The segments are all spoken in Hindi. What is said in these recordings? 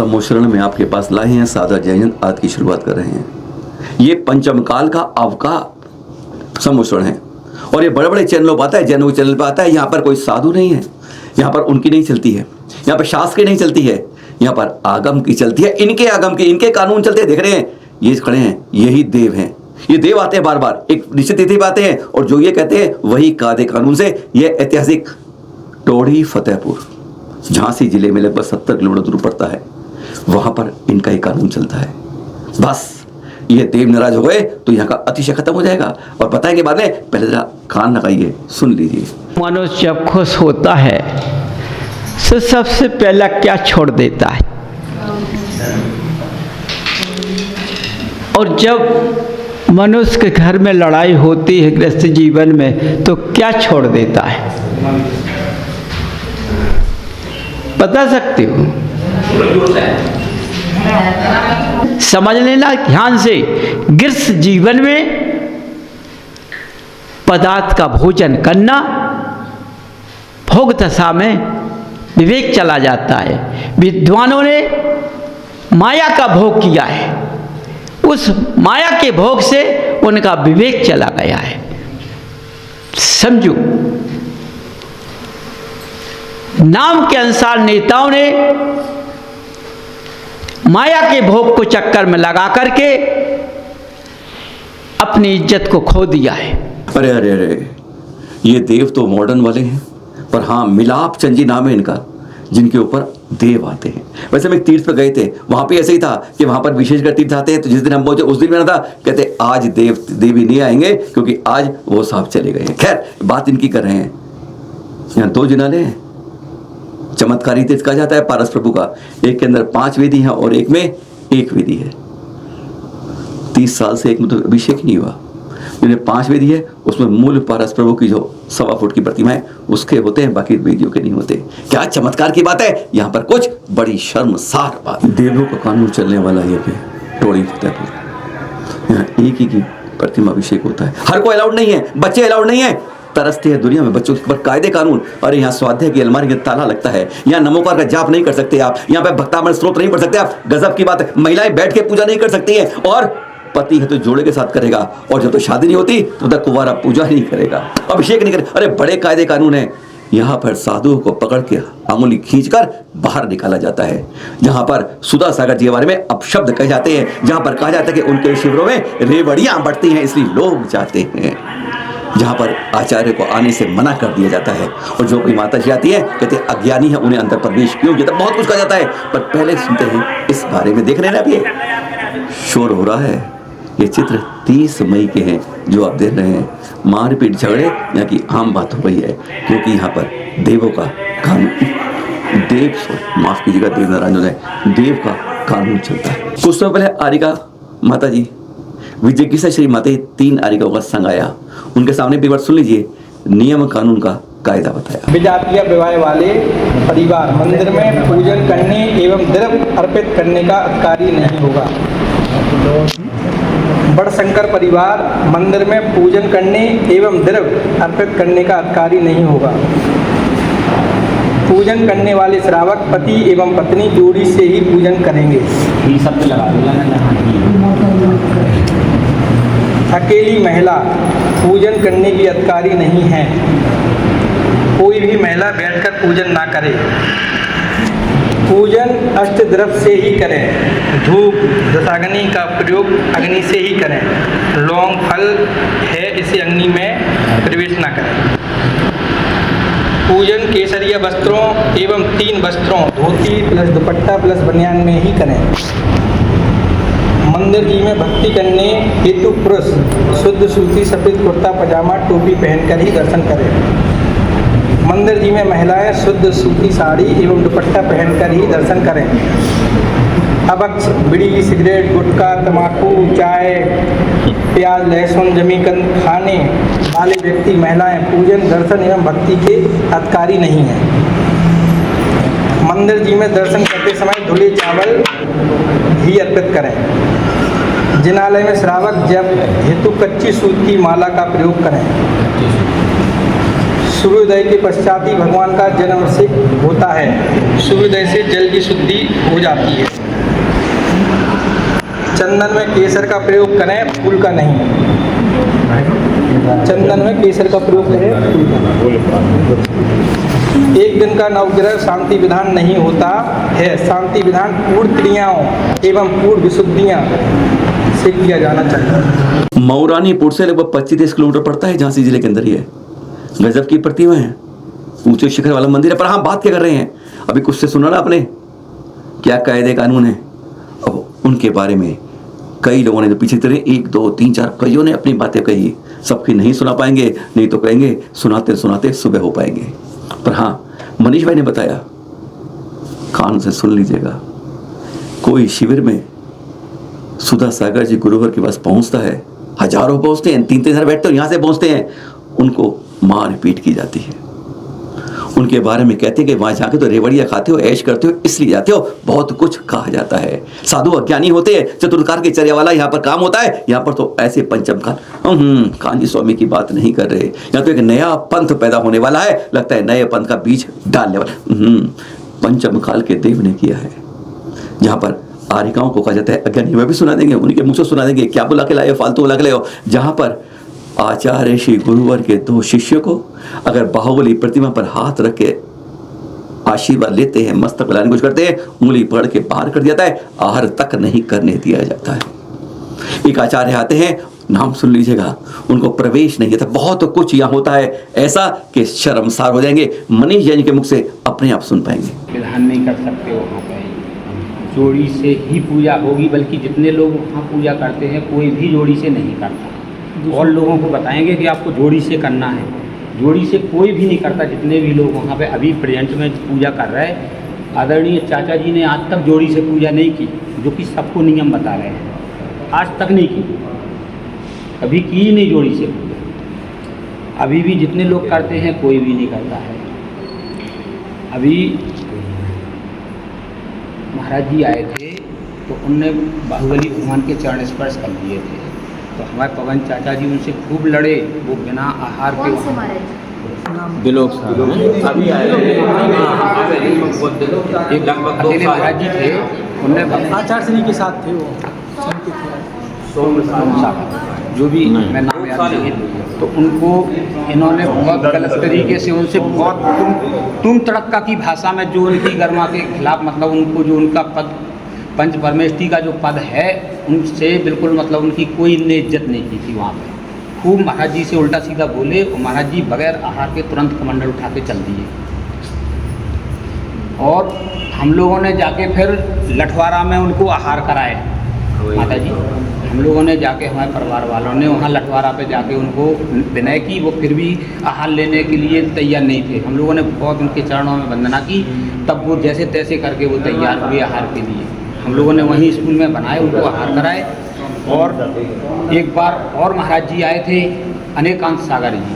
सम्मोषण में आपके पास लाए हैं सादा जयन आज की शुरुआत कर रहे हैं। ये पंचम काल का अवका सम्मोषण है और ये बड़े बड़े चैनलों पर आता है, जैनों के चैनल पर आता है। यहाँ पर कोई साधु नहीं है, यहाँ पर उनकी नहीं चलती है, यहाँ पर शास्त्र की नहीं चलती है, यहाँ पर आगम की चलती है। इनके आगम की, इनके कानून चलते हैं। देख रहे हैं ये खड़े हैं, यही देव हैं। ये देव आते हैं बार बार, एक निश्चित तिथि पे आते हैं और जो ये कहते हैं वही कायदे कानून से। ये ऐतिहासिक टोड़ी फतेहपुर झांसी जिले में लगभग 70 किलोमीटर दूर पड़ता है, वहां पर इनका ही कानून चलता है। बस ये देव नाराज हो गए तो यहाँ का अतिशय खत्म हो जाएगा और बताएंगे बाद में। पहले जरा कान लगाइए, सुन लीजिए। मनुष्य जब खुश होता है तो सबसे पहला क्या छोड़ देता है, और जब मनुष्य के घर में लड़ाई होती है गृहस्थ जीवन में तो क्या छोड़ देता है, बता सकते हो? समझ लेना ध्यान से। गृहस्थ जीवन में पदार्थ का भोजन करना, भोग दशा में विवेक चला जाता है। विद्वानों ने माया का भोग किया है, उस माया के भोग से उनका विवेक चला गया है। समझो, नाम के अनुसार नेताओं ने माया के भोग को चक्कर में लगा करके अपनी इज्जत को खो दिया है। अरे अरे अरे, ये देव तो मॉडर्न वाले हैं, पर हाँ मिलाप चंजी नाम है इनका, जिनके ऊपर देव आते हैं। वैसे हम एक तीर्थ पर गए थे, वहां पे ऐसे ही था कि वहां पर विशेषकर तीर्थ आते हैं। तो जिस दिन हम पहुंचे उस दिन मेरा था, कहते आज देवी नहीं आएंगे क्योंकि आज वो साहब चले गए हैं। खैर बात इनकी कर रहे हैं। यहाँ 2 जिनाले हैं, चमत्कारी तीर्थ कहा जाता है पारस प्रभु का। एक के अंदर 5 वेदी हैं और एक में 1 वेदी है। 30 साल से एक में तो अभिषेक नहीं हुआ। जिन्हें 5 वेदी है उसमें मूल पारस प्रभु की जो 1.25 फुट की प्रतिमा है उसके होते हैं, बाकी वेदियों के नहीं होते। क्या चमत्कार की बात है, यहाँ पर कुछ बड़ी शर्मसार बात। देवों का कानून चलने वाला ये पे टोड़ी फतेहपुर, यहाँ एक ही की प्रतिमा अभिषेक होता है। हर कोई अलाउड नहीं है, बच्चे अलाउड नहीं है। तरसते हैं दुनिया में बच्चों के ऊपर कायदे कानून। अरे यहाँ स्वाध्याय की अलमारी के ताला लगता है, यहाँ नमोकार का जाप नहीं कर सकते आप, यहाँ पे भक्तामृत स्त्रोत्र नहीं पढ़ सकते आप। गजब की बात है, महिलाएं बैठ के पूजा नहीं कर सकती हैं, और पति है तो जोड़े के साथ करेगा, और जब तो शादी नहीं होती तो तक कुंवारा पूजा नहीं करेगा, अभिषेक नहीं करेगा। अरे बड़े कायदे कानून है। यहाँ पर साधुओं को पकड़ के अंगुली खींचकर बाहर निकाला जाता है। जहाँ पर सुधा सागर जी के बारे में अपशब्द कहे जाते हैं, जहाँ पर कहा जाता है कि उनके शिविरों में रेवड़ियाँ बढ़ती हैं इसलिए लोग जाते हैं। जहाँ पर आचार्य को आने से मना कर दिया जाता है, और जो कोई माता जी आती है कहते हैं अज्ञानी है, उन्हें अंदर प्रवेश क्यों किया, बहुत कुछ कहा जाता है। पर पहले सुनते हैं इस बारे में। देख रहे हैं ना, अभी शोर हो रहा है। ये चित्र 30 मई के हैं जो आप देख रहे हैं। मारपीट झगड़े यहाँ की आम बात हो गई है, क्योंकि यहाँ पर देवों का कानून, माफ कीजिएगा देव नारायण है, देव का कानून चलता है। कुछ समय पहले आरिका माता जी विजय से श्री माता 3 आरिकाओं का संग आया, उनके सामने एक बार सुन लीजिए नियम कानून का कायदा बताया। विजातीय विवाह वाले परिवार मंदिर में पूजन करने एवं द्रव्य अर्पित करने का अधिकारी नहीं होगा। बड़शंकर परिवार मंदिर में पूजन करने एवं द्रव्य अर्पित करने का अधिकारी नहीं होगा। पूजन करने वाले श्रावक पति एवं पत्नी जोड़ी से ही पूजन करेंगे। अकेली महिला पूजन करने की अधिकारी नहीं है। कोई भी महिला बैठकर पूजन ना करे। पूजन अष्टद्रव्य से ही करें। धूप दशाग्नि का प्रयोग अग्नि से ही करें। लौंग फल है, इसे अग्नि में प्रवेश ना करें। पूजन केसरिया वस्त्रों एवं 3 वस्त्रों धोती प्लस दुपट्टा प्लस बनियान में ही करें। मंदिर जी में भक्ति करने हेतु पुरुष शुद्ध सूती सफेद कुर्ता पजामा टोपी पहनकर ही दर्शन करें। मंदिर जी में महिलाएं शुद्ध सूती साड़ी एवं दुपट्टा पहनकर ही दर्शन करें। अबक्स बीड़ी सिगरेट गुटखा तम्बाकू चाय प्याज लहसुन जमीकंद खाने वाले व्यक्ति महिलाएं पूजन दर्शन एवं भक्ति के अधिकारी नहीं हैं। मंदिर जी में दर्शन करते समय धुले चावल घी अर्पित करें। जिनालय में श्रावक जप हेतु कच्ची सूत की माला का प्रयोग करें। सूर्योदय के पश्चात ही भगवान का जन्म से होता है। सूर्योदय से जल की शुद्धि हो जाती है। चंदन में केसर का प्रयोग करें, फूल का नहीं। चंदन में केसर का प्रयोग करें, फूल का। एक दिन का नवग्रह शांति विधान नहीं होता है। शांति विधान पूर्ण क्रियाओं एवं पूर्ण विशुद्धियाँ से किया जाना चाहिए। मऊरानीपुर से लगभग 25-30 किलोमीटर पड़ता है, झांसी जिले के अंदर ही है। गजब की प्रतिमा है, ऊंचे शिखर वाला मंदिर है। पर हाँ, बात क्या कर रहे हैं, अभी कुछ से सुना ना आपने, क्या कायदे कानून है। अब उनके बारे में कई लोगों ने जो पीछे तरह 1 2 3 4 कईयों ने अपनी बातें कही, सबकी नहीं सुना पाएंगे, नहीं तो कहेंगे सुनाते सुनाते सुबह हो पाएंगे। पर हाँ, मनीष भाई ने बताया, कान से सुन लीजिएगा। कोई शिविर में सुधा सागर जी गुरुवर के पास पहुंचता है, हजारों पहुंचते हैं, 3-3 हजार बैठते हैं, यहां से पहुंचते हैं, उनको मार पीट की जाती है। उनके बारे में कहते हैं कि वहां जाके तो रेवड़िया खाते हो, ऐश करते हो, इसलिए जाते हो, बहुत कुछ कहा जाता है। साधु अज्ञानी होते हैं, चतुर्कार के चर्या वाला यहाँ पर काम होता है। यहाँ पर तो ऐसे पंचम कान, कांजी स्वामी की बात नहीं कर रहे। यहाँ तो एक नया पंथ पैदा होने वाला है, लगता है नए पंथ का बीज डालने वाला। पंचम काल के देव ने किया है, जहाँ पर आरिकाओं को कहा जाता है अज्ञानी। वह भी सुना देंगे, उनके मुँह से सुना देंगे, क्या बुला के लाए हो, फालतू बुला के लाए हो। जहाँ पर आचार्य श्री गुरुवर के 2 शिष्य को अगर बाहुबली प्रतिमा पर हाथ रख के आशीर्वाद लेते हैं, मस्तक मिलाने की कोशिश करते हैं, उंगली पकड़ के बाहर कर दिया जाता है, आहार तक नहीं करने दिया जाता है। एक आचार्य आते हैं, नाम सुन लीजिएगा, उनको प्रवेश नहीं देता। बहुत कुछ यहाँ होता है ऐसा कि शर्मसार हो जाएंगे। मनीष जैन के मुख से अपने आप सुन पाएंगे। विधान नहीं कर सकते वहाँ पे, जोड़ी से ही पूजा होगी, बल्कि जितने लोग वहाँ पूजा करते हैं कोई भी जोड़ी से नहीं करता। और लोगों को बताएंगे कि आपको जोड़ी से करना है, जोड़ी से कोई भी नहीं करता। जितने भी लोग वहाँ पे अभी प्रेजेंट में पूजा कर रहे हैं, आदरणीय चाचा जी ने आज तक जोड़ी से पूजा नहीं की, जो कि सबको नियम बता रहे हैं, आज तक नहीं की, कभी की नहीं जोड़ी से पूजा। अभी भी जितने लोग करते हैं कोई भी नहीं करता है। अभी महाराज जी आए थे तो उनने बाहुबली भगवान के चरण स्पर्श कर दिए थे, तो हमारे पवन चाचा जी उनसे खूब लड़े। वो बिना आहार के दिलोक अभी आए एक अकेले महाराज जी थे, उनने आचार्य श्री के साथ थे वो, जो भी मैं नाम याद नहीं, तो उनको इन्होंने बहुत गलत तरीके से उनसे बहुत तुम तड़क्का की भाषा में, जो उनकी गरिमा के खिलाफ, मतलब उनको जो उनका पद पंच परमेष्ठी का जो पद है, उनसे बिल्कुल मतलब उनकी कोई ने इज्जत नहीं की थी। वहाँ पे खूब महाराज जी से उल्टा सीधा बोले, और महाराज जी बगैर आहार के तुरंत कमंडल उठा के चल दिए। और हम लोगों ने जाके फिर लठवारा में उनको आहार कराए। माता जी, हम लोगों ने जाके, हमारे परिवार वालों ने वहाँ लठवारा पे जाके उनको विनय की, वो फिर भी आहार लेने के लिए तैयार नहीं थे। हम लोगों ने बहुत उनके चरणों में वंदना की, तब वो जैसे तैसे करके वो तैयार हुए आहार के लिए। हम लोगों ने वहीं स्कूल में बनाए, उनको आहार कराए। और एक बार और महाराज जी आए थे, अनेकांत सागर जी,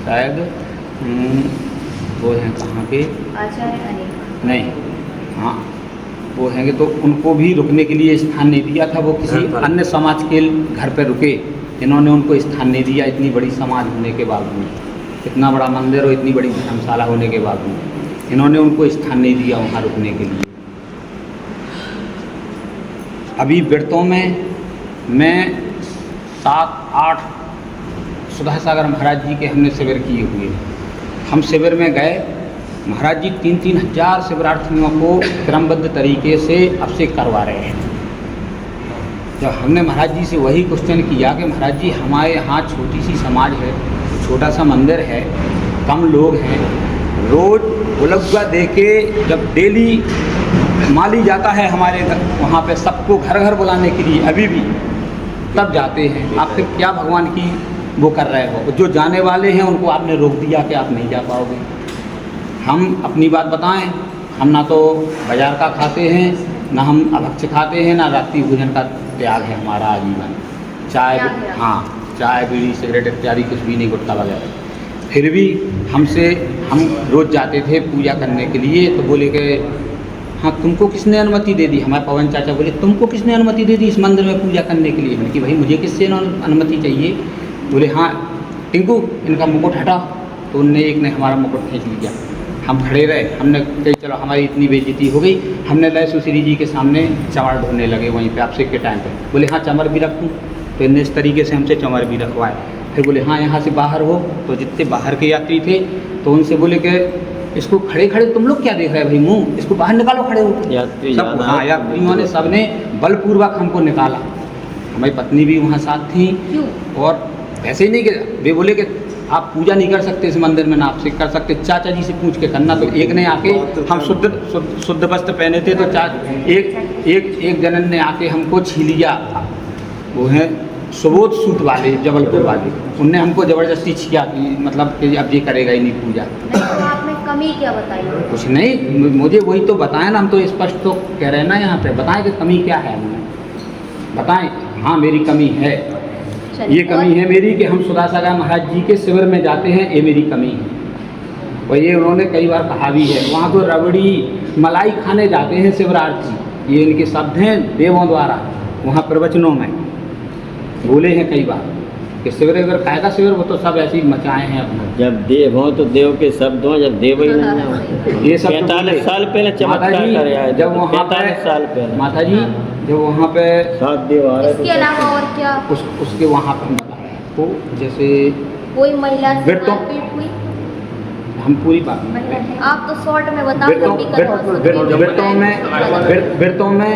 शायद वो हैं कहाँ के, आचार्य नहीं, हाँ वो हैंगे, तो उनको भी रुकने के लिए स्थान नहीं दिया था। वो किसी अन्य समाज के घर पे रुके, इन्होंने उनको स्थान नहीं दिया। इतनी बड़ी समाज होने के बावजूद, इतना बड़ा मंदिर और इतनी बड़ी धर्मशाला होने के बावजूद इन्होंने उनको स्थान नहीं दिया वहाँ रुकने के लिए। अभी बिरतों में मैं 7-8 सुधा सागर महाराज जी के हमने शिविर किए हुए। हम शिविर में गए, महाराज जी 3-3 हज़ार शिविरार्थियों को क्रमबद्ध तरीके से अभिषेक करवा रहे हैं। जब हमने महाराज जी से वही क्वेश्चन किया कि महाराज जी हमारे यहाँ छोटी सी समाज है, छोटा सा मंदिर है, कम लोग हैं, रोज़ बुलगुआ दे के जब डेली माली जाता है हमारे वहाँ पे सबको घर घर बुलाने के लिए, अभी भी तब जाते हैं। आप फिर क्या भगवान की वो कर रहे हो? जो जाने वाले हैं उनको आपने रोक दिया कि आप नहीं जा पाओगे। हम अपनी बात बताएं, हम ना तो बाजार का खाते हैं, ना हम अभक्ष खाते हैं, ना रात्रि भोजन का त्याग है हमारा आजीवन। चाय, हाँ, चाय बीड़ी सिगरेट इत्यादि कुछ भी नहीं, गुटखा वगैरह। फिर भी हम रोज़ जाते थे पूजा करने के लिए, तो बोले कि हाँ तुमको किसने अनुमति दे दी? हमारे पवन चाचा बोले तुमको किसने अनुमति दे दी इस मंदिर में पूजा करने के लिए? मैंने कि भाई मुझे किससे अनुमति चाहिए? बोले हाँ टिंकू, इनका मुकुट हटा, तो उनने एक ने हमारा मुकुट खींच लिया। हम खड़े रहे, हमने कही चलो हमारी इतनी बेइज्जती हो गई, हमने लय सुश्री जी के सामने चंवर ढूंढने लगे वहीं पे अभिषेक के टाइम पे। बोले हाँ चंवर भी रखूँ, तो इनने इस तरीके से हमसे चंवर भी रखवाए। फिर बोले हाँ यहाँ से बाहर हो, तो जितने बाहर के यात्री थे तो उनसे बोले कि इसको खड़े खड़े तुम लोग क्या देख रहे हैं भाई मुँह, इसको बाहर निकालो खड़े हो। यात्री सब हाँ यात्रियों ने सबने बलपूर्वक हमको निकाला। हमारी पत्नी भी वहाँ साथ थी। और ऐसे ही नहीं कि वे बोले कि आप पूजा नहीं कर सकते इस मंदिर में, ना आपसे कर सकते, चाचा जी से पूछ के करना। तो एक ने आके, हम शुद्ध वस्त्र पहने थे, तो एक जनन ने आके हमको छिलिया, वो है सुबोध सूत वाले जबलपुर वाले, उनने हमको ज़बरदस्ती छिया कि मतलब कि अब ये करेगा ही नहीं पूजा। तो आपने कमी क्या बताई? कुछ नहीं, मुझे वही तो बताएं ना, हम तो स्पष्ट तो कह रहे हैं ना यहाँ पे, बताएं कि कमी क्या है, हमें बताएं। हाँ मेरी कमी है, ये कमी है मेरी कि हम सुधासागर महाराज जी के शिविर में जाते हैं, ये मेरी कमी है। और ये उन्होंने कई बार कहा भी है, वहाँ तो रबड़ी मलाई खाने जाते हैं शिवरात्रि, ये इनके शब्द हैं देवों द्वारा, वहाँ प्रवचनों में बोले हैं कई बार कि शिविर अगर कायदा शिविर, वो तो सब ऐसे ही मचाए हैं अपना। जब देव हो तो देव के शब्द हो, जब देव ही नहीं हो। ये सब 45 साल पहले चमत्कार करे आए, जब वहाँ 45 साल पहले माता जी जब वहाँ पे 7 देव आ रहे इसके थे। अलावा और क्या? उसके वहाँ पर हम बता रहे हैं तो जैसे कोई महिला से फिर तो- मारपीट हुई? हम पूरी बात आप तो शॉर्ट में बता दो। वृत्तों में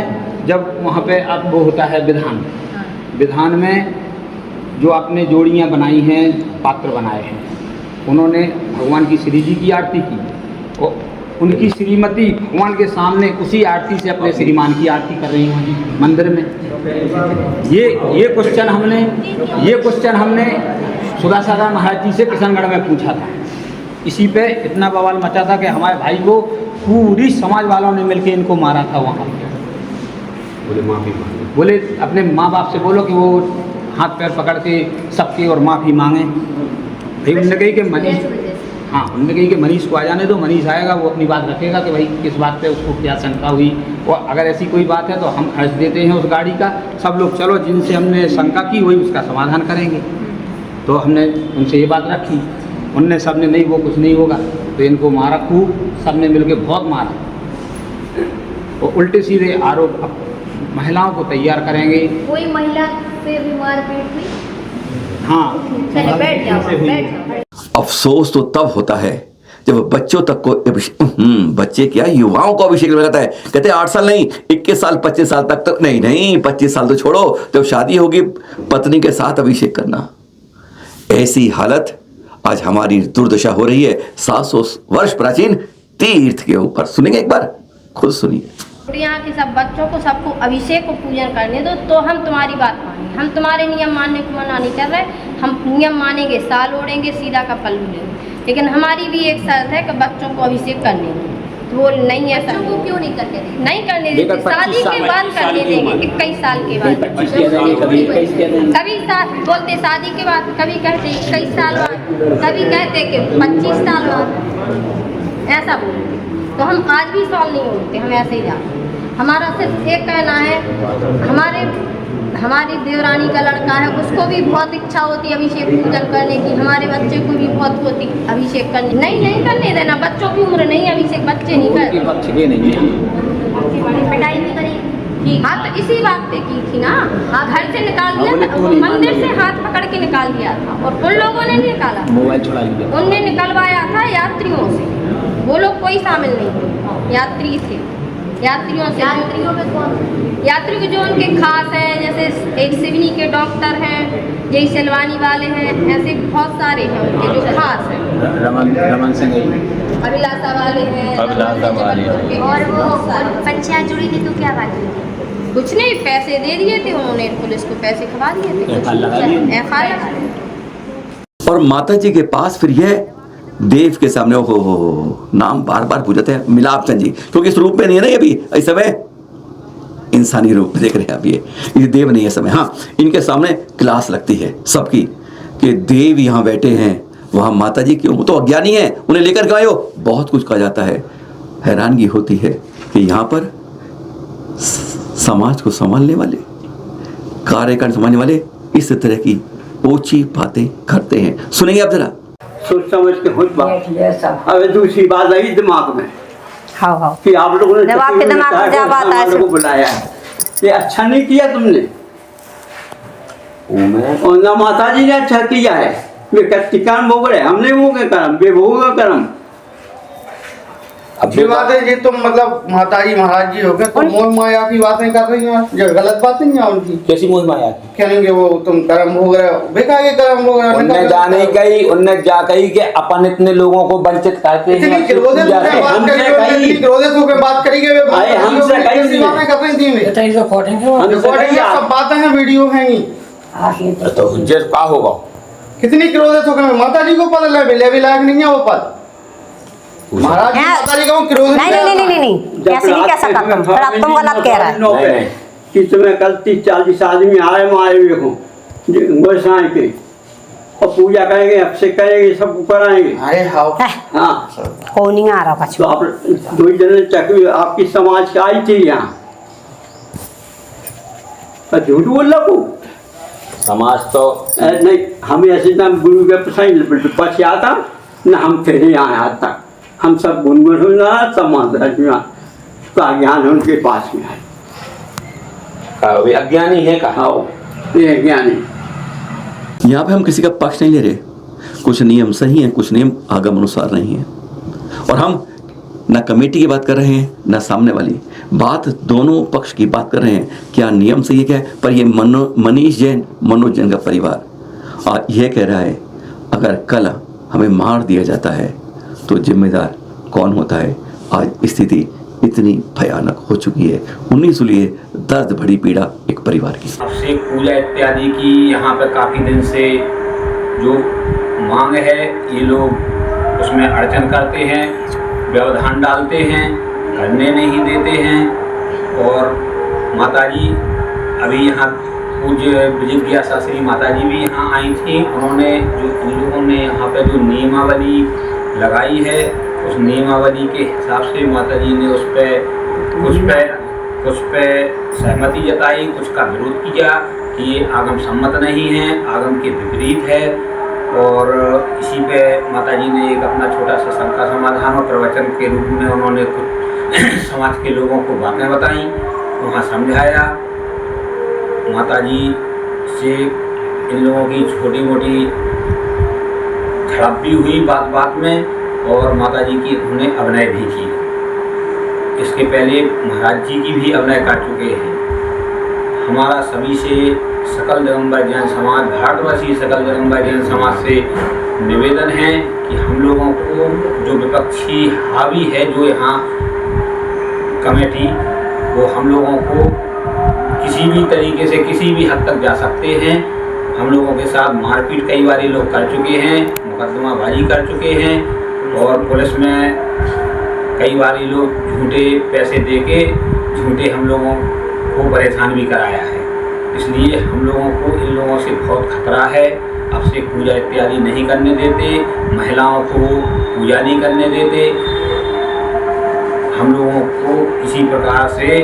जब वहाँ पे अब वो होता है विधान में जो आपने जोड़ियाँ बनाई हैं, पात्र बनाए हैं, उन्होंने भगवान की श्री जी की आरती की और उनकी श्रीमती भगवान के सामने उसी आरती से अपने श्रीमान की आरती कर रही हैं मंदिर में। ये क्वेश्चन हमने सुधासागर महाराज जी से किशनगढ़ में पूछा था। इसी पे इतना बवाल मचा था कि हमारे भाई को पूरी समाज वालों ने मिलकर इनको मारा था वहाँ। बोले माफ़ी मांगे, बोले अपने माँ बाप से बोलो कि वो हाथ पैर पकड़ के सबके और माफ़ी मांगे। भाई उन्होंने कही कि मनीष, हाँ उन्होंने कही कि मनीष को आ जाने दो, मनीष आएगा वो अपनी बात रखेगा कि भाई किस बात पे उसको क्या शंका हुई, और अगर ऐसी कोई बात है तो हम खर्च देते हैं उस गाड़ी का, सब लोग चलो जिनसे हमने शंका की वही उसका समाधान करेंगे। तो हमने उनसे ये बात रखी, उनने सब ने नहीं वो कुछ नहीं होगा, तो इनको मारा खूब, सब ने मिल के बहुत मारा और उल्टे सीधे आरोप महिलाओं को तैयार करेंगे। कोई महिला से भी मारपीट हुई? हाँ चलिए बैठ जाओ। अफसोस तो तब होता है जब बच्चों तक को बच्चे क्या युवाओं को अभिषेक लगाता है। कहते हैं 8 साल नहीं, 21 साल 25 साल तक तो नहीं 25 साल तो छोड़ो, जब शादी होगी पत्नी के साथ अभिषेक करना। ऐसी हालत आज हमारी दुर्दशा हो रही है 700 वर्ष प्राचीन तीर्थ के ऊपर। सुनेंगे एक बार, खुद सुनिए। यहाँ के सब बच्चों को सबको अभिषेक को पूजन करने दो, तो हम तुम्हारी बात मानेंगे। हम तुम्हारे नियम मानने को मना नहीं कर रहे, हम नियम मानेंगे, साल ओढ़ेंगे, सीधा का पल्लू लेंगे, लेकिन हमारी भी एक शर्त है कि बच्चों को अभिषेक करने दें। तो वो नहीं ऐसा बच्चों को क्यों नहीं करने देंगे? नहीं करने देते, शादी के बाद करने देंगे, 21 साल के बाद। कभी साथ बोलते शादी के बाद, कभी कहते 21 साल बाद, कभी कहते कि 25 साल बाद, ऐसा बोलते। तो हम आज भी सॉल्व नहीं होते, हम ऐसे ही जाते। हमारा सिर्फ एक कहना है, हमारी देवरानी का लड़का है, उसको भी बहुत इच्छा होती है अभिषेक पूजन करने की, हमारे बच्चे को भी बहुत होती अभिषेक करने। नहीं करने देना, बच्चों की उम्र नहीं अभिषेक, बच्चे नहीं करते। पिटाई नहीं करी? हाँ तो इसी बात पे की थी ना, घर से निकाल दिया था, मंदिर से हाथ पकड़ के निकाल दिया था, और उन लोगों ने निकाला, मोबाइल छुड़ा लिया, उनने निकलवाया था यात्रियों से। वो लोग कोई शामिल नहीं थे, यात्री थे। यात्रियों में कौन? यात्री जो उनके खास हैं, जैसे एक सिवनी के डॉक्टर हैं, यही सेलवानी वाले हैं, ऐसे बहुत सारे हैं उनके जो खास हैं। रमन सिंह अभिलाषा वाले हैं, और वो पंचायत जुड़ी थी तो क्या बात हुई? कुछ नहीं, पैसे दे दिए थे उन्होंने, पुलिस को पैसे खवा दिए थे, FIR लगा दिए। FIR लगा दिए। और माता जी के पास फिर यह देव के सामने हो नाम बार बार पूछते हैं मिलाप चंद जी, क्योंकि इस रूप में नहीं है ना, ये भी इस समय इंसानी रूप देख रहे हैं आप, ये देव नहीं है समय। हाँ, इनके सामने क्लास लगती है सबकी कि देव यहाँ बैठे हैं, वहाँ माता जी क्यों, तो अज्ञानी है, उन्हें लेकर के आयो, बहुत कुछ कहा जाता है। हैरानगी होती है कि यहाँ पर समाज को संभालने वाले, कार्यकारण संभालने वाले इस तरह की ऊंची बातें करते हैं। सुनेंगे आप जरा। सोच समझ के हुई बात। देख लिया सब। अब दूसरी बात आई दिमाग में हाँ हाँ कि आप लोगों ने जब आपके दिमाग में क्या बात आए लोगों को बुलाया है, ये अच्छा नहीं किया तुमने। और ना माता जी ने अच्छा किया है, वे कच्ची कर्म भोग रहे, हमने वो के कर्म, वे भोग का कर्म। अच्छी बात है, ये तुम मतलब माता जी महाराज जी हो गए, तो मोह माया की बातें कर रही हो, ये गलत बातें नहीं है उनकी। कैसी मोह माया की? कहेंगे वो तुम कर्म भोग रहे हो, बेकार के कर्म भोग रहे हो। उनने जा नहीं कही, उनने जा कही कि अपन इतने लोगों को वंचित करते हैं। इतनी क्रोधित होकर बात करी, इतनी क्रोधित होकर बात करेंगे वे, हमसे कैसी बातें कर रही थी वे। रिकॉर्डिंग सब बातें हैं, वीडियो हैं ही। तो हुज्जत का होगा? कितनी क्रोधित होकर माता जी को पद ले भी लायक नहीं है वो पद। महाराज जी माता जी को क्रोधित नहीं कैसे नहीं कह सकता तुम, फिर अब तुम गलत कह रहे हैं। कि तुम्हें कल 30-40 आदमी आए मारे हुए हो गोसाई के, और पूजा करेंगे, अभिषेक करेंगे, सब कराएंगे। हाँ हो नहीं आ रहा पाछू। तो आप दो जने चक्री आपकी समाज की आई थी यहाँ, झूठ बोल रहा को समाज तो नहीं, हमें ऐसे ना गुरु के पसंद बच आता न, हम थे यहाँ आज तक, हम सब गुनगुन समाज का ज्ञान उनके पास में है। वे अज्ञानी है का? ये अज्ञानी। यहाँ पे हम किसी का पक्ष नहीं ले रहे, कुछ नियम सही हैं, कुछ नियम आगम अनुसार नहीं हैं, और हम ना कमेटी की बात कर रहे हैं ना सामने वाली बात, दोनों पक्ष की बात कर रहे हैं। क्या नियम सही है क्या है? पर ये मनीष जैन, मनोज जैन का परिवार और यह कह रहा है अगर कल हमें मार दिया जाता है तो जिम्मेदार कौन होता है? आज स्थिति इतनी भयानक हो चुकी है। 19 सुनिए दर्द भरी पीड़ा एक परिवार की। सबसे पूजा इत्यादि की यहाँ पे काफ़ी दिन से जो मांग है, ये लोग उसमें अड़चन करते हैं, व्यवधान डालते हैं, करने नहीं देते हैं। और माताजी अभी यहाँ पूज्य विजय शास्त्री माताजी भी यहाँ आई थी, उन्होंने जो इन लोगों ने यहाँ पे जो नियमावली लगाई है, उस नियमावली के हिसाब से माताजी ने कुछ पे सहमति जताई, कुछ का विरोध किया कि ये आगम सम्मत नहीं है, आगम के विपरीत है। और इसी पे माताजी ने एक अपना छोटा सा शंका समाधान और प्रवचन के रूप में उन्होंने कुछ समाज के लोगों को बातें बताई, वहाँ समझाया। माताजी से इन लोगों की छोटी मोटी झड़प भी हुई बात बात में, और माताजी की उन्होंने अभिनय भी की। इसके पहले महाराज जी की भी अभिनय कर चुके हैं। हमारा सभी से सकल दिगंबर जैन समाज, भारतवर्षीय सकल दिगंबर जैन समाज से निवेदन है कि हम लोगों को जो विपक्षी हावी है, जो यहाँ कमेटी, वो हम लोगों को किसी भी तरीके से किसी भी हद तक जा सकते हैं। हम लोगों के साथ मारपीट कई बार लोग कर चुके हैं, मुकदमाबाजी कर चुके हैं, और पुलिस में कई बार लोग झूठे पैसे देके झूठे हम लोगों को परेशान भी कराया है। इसलिए हम लोगों को इन लोगों से बहुत खतरा है। अब से पूजा इत्यादि नहीं करने देते, महिलाओं को पूजा नहीं करने देते, हम लोगों को किसी प्रकार से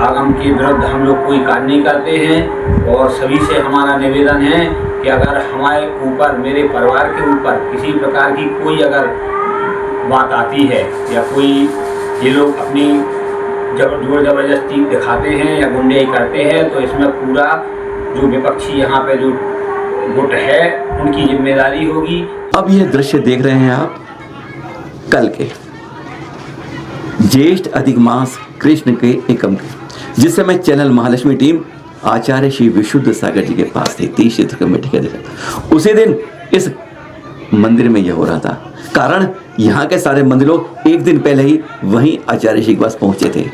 आगम के विरुद्ध हम लोग कोई कार्य नहीं करते हैं। और सभी से हमारा निवेदन है कि अगर हमारे ऊपर, मेरे परिवार के ऊपर किसी प्रकार की कोई अगर बात आती है, या कोई ये लोग अपनी जोर ज़बरदस्ती दिखाते हैं या गुंडाई करते हैं, तो इसमें पूरा जो विपक्षी यहाँ पे जो गुट है उनकी जिम्मेदारी होगी। अब यह दृश्य देख रहे हैं आप कल के ज्येष्ठ अधिक मास कृष्ण के एकम के, जिस समय चैनल महालक्ष्मी टीम आचार्य श्री विशुद्ध सागर जी के पास थी, तीर्थ क्षेत्र कमेटी के अधिकारी। उसी दिन इस मंदिर में यह हो रहा था। कारण यहाँ के सारे मंदिरों एक दिन पहले ही वहीं आचार्य जी के पास पहुंचे थे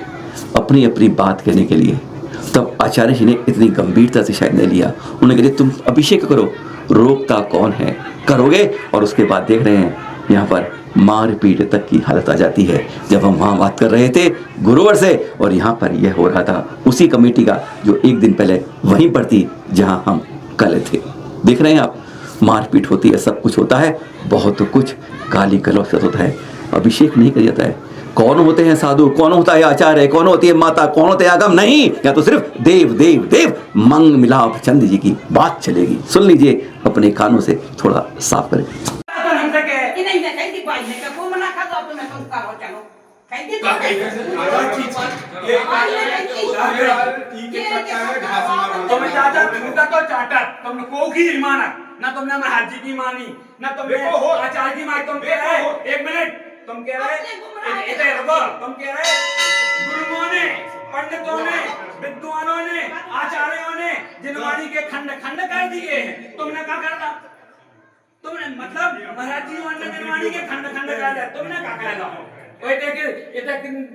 अपनी अपनी बात कहने के लिए। तब आचार्य जी ने इतनी गंभीरता से शायद नहीं लिया। उन्होंने कहा तुम अभिषेक करो, रोकता कौन है, करोगे। और उसके बाद देख रहे हैं यहाँ पर मारपीट तक की हालत आ जाती है। जब हम वहाँ बात कर रहे थे गुरुवार से, और यहाँ पर यह हो रहा था उसी कमेटी का जो एक दिन पहले वहीं पर थी जहाँ हम कल थे। देख रहे हैं आप, मारपीट होती है, सब कुछ होता है, बहुत कुछ गाली गलौज होता है, अभिषेक नहीं किया जाता है। कौन होते हैं साधु, कौन होता है आचार्य, कौन होती है माता, कौन होते हैं आगम, नहीं, या तो सिर्फ देव देव देव मंग मिलाप चंद जी की बात चलेगी। सुन लीजिए, अपने कानों से थोड़ा साफ करें। तुम्हें चाचा तुमका तो चाटा तुमने कोई नहीं माना ना तुमने महाराज जी की मानी ना तुमने आचार्य की मानी। तुम कह रहे एक मिनट तुम कह रहे तुम कह रहे गुरुओं ने पंडितों ने विद्वानों ने आचार्यों ने जिनवाणी के खंड खंड कर दिए हैं। तुमने क्या करना तुमने मतलब महाराज जी ने जिनवाणी के खंड खंड कर दिया तुमने क्या कहना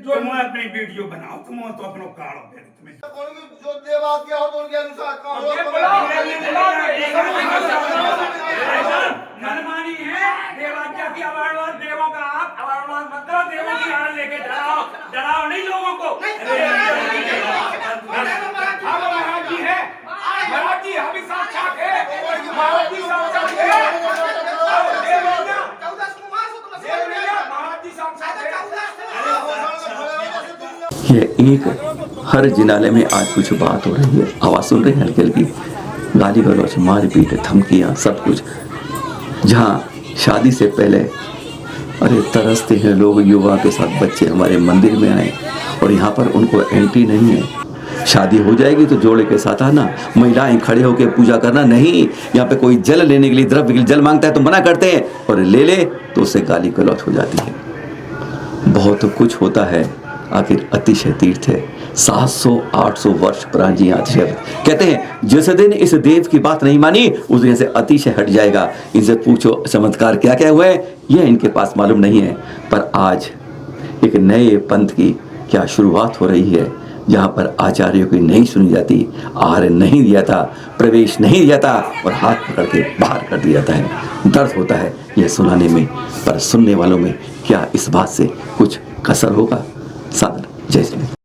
जो मैं अपनी वीडियो बनाओ तुम तो अपनो काढ़ो तुम्हें जो देवा क्या हो तो उनके अनुसार मनमानी है देवाज्ञा की अवार्डवाद देवों का आप अवार्डवाद मत करो देवों की आड़ लेके डराओ नहीं लोगों को। महाराज जी है महाराज जी हम साक्षात है महाराज जी साक्षात है ये एक हर जिनाले में आज कुछ बात हो रही है, आवाज़ सुन रहे हैं हल्की हल्की, गाली गलौज, मारपीट, धमकियाँ, सब कुछ। जहाँ शादी से पहले अरे तरसते हैं लोग, युवा के साथ बच्चे हमारे मंदिर में आए और यहाँ पर उनको एंट्री नहीं है। शादी हो जाएगी तो जोड़े के साथ आना, महिलाएं खड़े होकर पूजा करना नहीं। यहाँ पे कोई जल लेने के लिए द्रव्य के लिए जल मांगता है तो मना करते हैं और ले ले तो उससे गाली गलौज हो जाती है। बहुत कुछ होता है, आखिर अतिशय तीर्थ है। 700-800 वर्ष पुरानी अतिशय कहते हैं जिस दिन इस देव की बात नहीं मानी उस दिन से अतिशय हट जाएगा। इनसे पूछो चमत्कार क्या क्या हुए, यह इनके पास मालूम नहीं है। पर आज एक नए पंथ की क्या शुरुआत हो रही है, जहाँ पर आचार्यों की नहीं सुनी जाती, आहार नहीं दिया था, प्रवेश नहीं दिया था और हाथ पकड़ के बाहर कर दिया जाता है। दर्द होता है यह सुनाने में, पर सुनने वालों में क्या इस बात से कुछ कसर होगा। सादर जय श्री